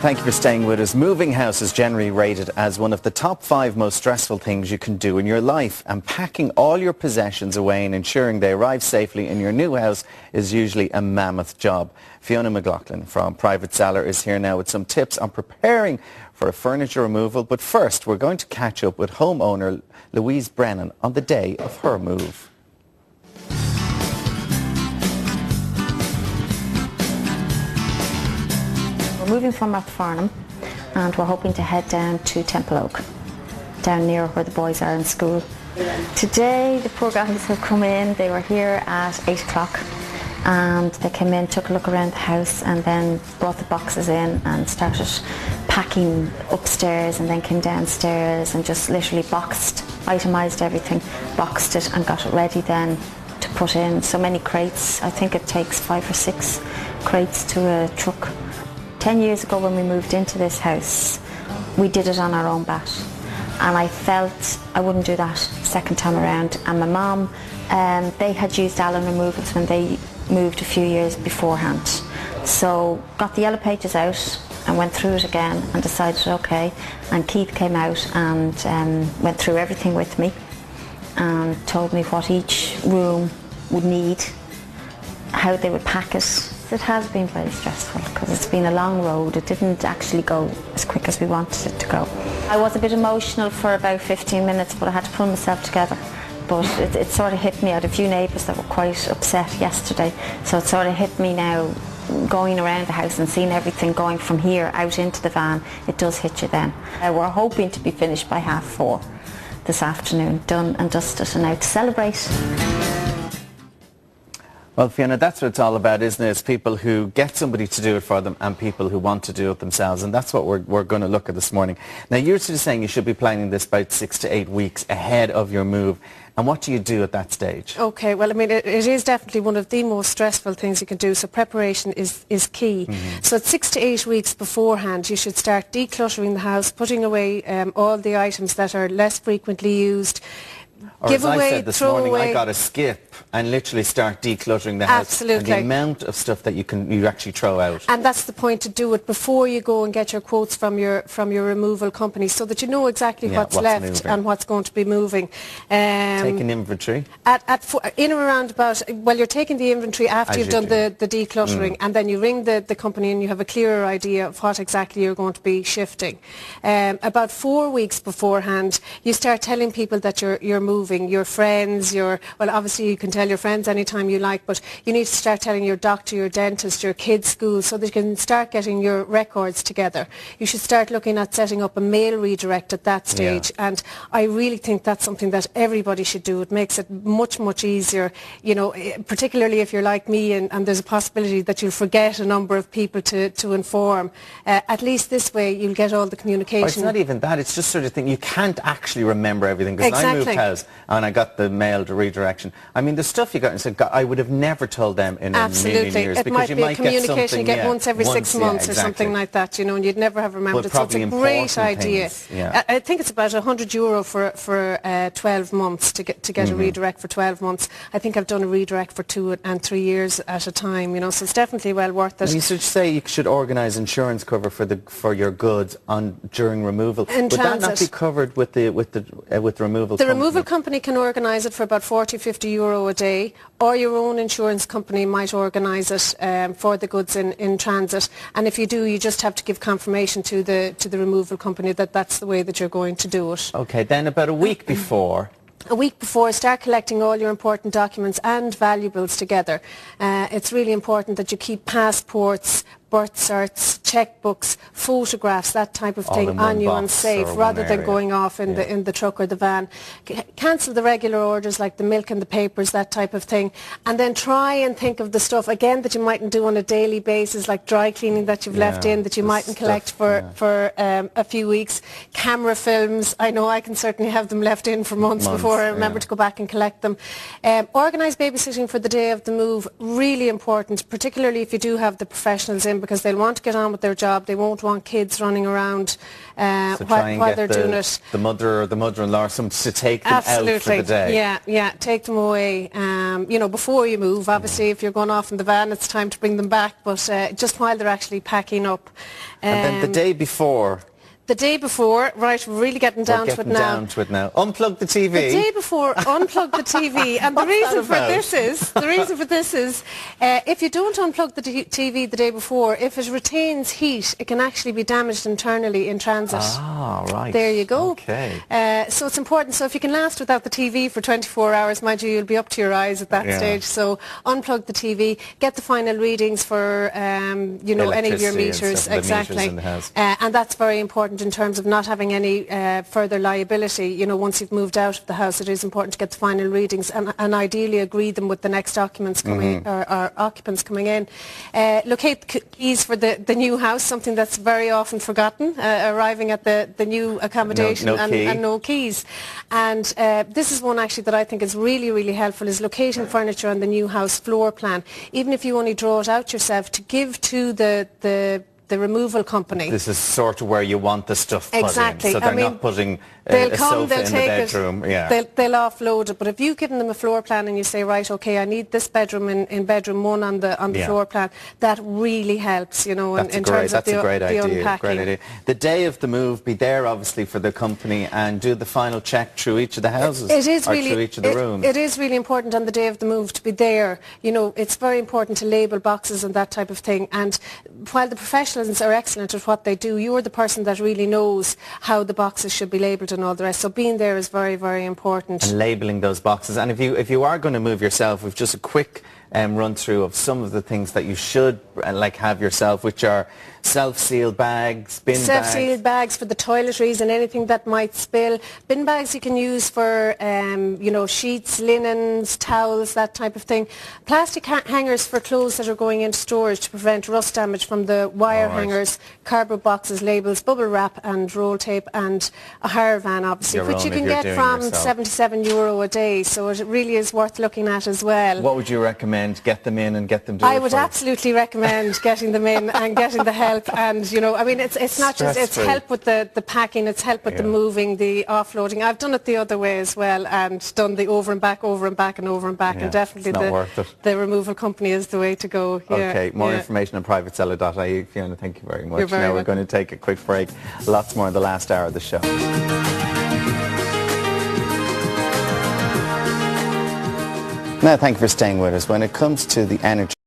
Thank you for staying with us. Moving house is generally rated as one of the top 5 most stressful things you can do in your life, and packing all your possessions away and ensuring they arrive safely in your new house is usually a mammoth job. Fiona McLaughlin from Private Seller is here now with some tips on preparing for a furniture removal. But first, we're going to catch up with homeowner Louise Brennan on the day of her move. Moving from Farnham, and we're hoping to head down to Temple Oak, down near where the boys are in school. Today the poor guys have come in. They were here at 8 o'clock and they came in, took a look around the house and then brought the boxes in and started packing upstairs, and then came downstairs and just literally itemised everything, boxed it and got it ready then to put in so many crates. I think it takes 5 or 6 crates to a truck. 10 years ago when we moved into this house, we did it on our own bat, and I felt I wouldn't do that second time around. And my mum, they had used Allen removals when they moved a few years beforehand, so got the yellow pages out and went through it again and decided okay. And Keith came out and went through everything with me and told me what each room would need, how they would pack it. It has been very stressful because it's been a long road. It didn't actually go as quick as we wanted it to go. I was a bit emotional for about 15 minutes, but I had to pull myself together. But it sort of hit me. I had a few neighbours that were quite upset yesterday, so it sort of hit me now going around the house and seeing everything going from here out into the van. It does hit you then. We're hoping to be finished by 4:30 this afternoon, done and dusted and out to celebrate. Well, Fiona, that's what it's all about, isn't it? It's people who get somebody to do it for them and people who want to do it themselves, and that's what we're going to look at this morning. Now, you're sort of saying you should be planning this about 6 to 8 weeks ahead of your move. And what do you do at that stage? Okay, well, I mean, it is definitely one of the most stressful things you can do, so preparation is key. Mm-hmm. So at 6 to 8 weeks beforehand, you should start decluttering the house, putting away all the items that are less frequently used. Or give as away, I said this morning, I got to skip and literally start decluttering the house. Absolutely. And the amount of stuff that you actually throw out. And that's the point, to do it before you go and get your quotes from your removal company, so that you know exactly what's left moving and what's going to be moving. Take an inventory. In or around about, well, you're taking the inventory after you've done the decluttering, and then you ring the company and you have a clearer idea of what exactly you're going to be shifting. About 4 weeks beforehand, you start telling people that you're moving. Your friends, well, obviously you can tell your friends anytime you like, but you need to start telling your doctor, your dentist, your kids' school, so that you can start getting your records together. You should start looking at setting up a mail redirect at that stage, and I really think that's something that everybody should do. It makes it much, much easier, you know, particularly if you're like me and there's a possibility that you'll forget a number of people to inform. At least this way you'll get all the communication. It's not even that, it's just sort of thing, you can't actually remember everything, because I moved house and I got the mail to redirection. I mean, the stuff you got and said, I would have never told them in a million years. It might be a communication you get once every 6 months or something like that, you know, and you'd never have remembered it. So it's a great idea. I think it's about €100 for 12 months to get a redirect for 12 months. I think I've done a redirect for 2 and 3 years at a time, you know, so it's definitely well worth it. You should say you should organise insurance cover for your goods during removal. Would that not be covered with the removal company? The removal company can organise it for about €40–50 a day, or your own insurance company might organise it for the goods in transit. And if you do, you just have to give confirmation to the removal company that that's the way that you're going to do it. Okay, then about a week before, start collecting all your important documents and valuables together. It's really important that you keep passports, birth certs, checkbooks, photographs, that type of thing on you and safe, rather than going off in the truck or the van. Cancel the regular orders like the milk and the papers, that type of thing, and then try and think of the stuff again that you mightn't do on a daily basis, like dry cleaning that you've left in that you mightn't collect for a few weeks. Camera films, I know I can certainly have them left in for months before I remember to go back and collect them. Organise babysitting for the day of the move, really important, particularly if you do have the professionals in, because they'll want to get on with with their job. They won't want kids running around so while they're doing it. The mother or the mother-in-law or something to take them Absolutely. out for the day. Yeah, take them away. You know, before you move. Obviously, if you're going off in the van, it's time to bring them back. But just while they're actually packing up. And then the day before. The day before, right, we're really getting down to it now. Unplug the TV. The day before, unplug the TV. And the reason for this is, if you don't unplug the TV the day before, if it retains heat, it can actually be damaged internally in transit. Ah, right. There you go. Okay. So it's important. So if you can last without the TV for 24 hours, mind you, you'll be up to your eyes at that stage. So unplug the TV, get the final readings for, you know, any of your meters. Exactly. The meters in the house. And that's very important in terms of not having any further liability. You know, once you've moved out of the house, it is important to get the final readings and ideally agree them with the next occupants coming or occupants coming in. Locate the keys for the new house, something that's very often forgotten, arriving at the new accommodation and no keys. And this is one actually that I think is really, really helpful, is locating furniture on the new house floor plan. Even if you only draw it out yourself, to give to the removal company. This is sort of where you want the stuff put in. So they're not putting a sofa in the bedroom. They'll offload it. But if you've given them a floor plan and you say, right, okay, I need this bedroom in bedroom 1 on the floor plan, that really helps, you know, in terms of the unpacking. Great idea. The day of the move, be there obviously for the company and do the final check through each of the houses through each of the rooms. It is really important on the day of the move to be there. You know, it's very important to label boxes and that type of thing. And while the professionals are excellent at what they do, you're the person that really knows how the boxes should be labelled and all the rest. So being there is very, very important. And labelling those boxes. And if you are going to move yourself, we've just a quick run through of some of the things that you should have yourself, which are self-sealed bags, bin bags. Self-sealed bags for the toiletries and anything that might spill. Bin bags you can use for, you know, sheets, linens, towels, that type of thing. Plastic hangers for clothes that are going into storage to prevent rust damage from the wire hangers, cardboard boxes, labels, bubble wrap and roll tape, and a hire van, obviously, which you can get from €77 a day. So it really is worth looking at as well. What would you recommend? Get them in and get them done? I would absolutely recommend getting them in and getting the help. And, you know, I mean, it's not just, it's help with the packing, it's help with the moving, the offloading. I've done it the other way as well and done the over and back, over and back and over and back. And definitely the removal company is the way to go. Okay, more information on privateseller.ie. Fiona, thank you very much. You're very welcome. We're going to take a quick break. Lots more in the last hour of the show. Now, thank you for staying with us. When it comes to the energy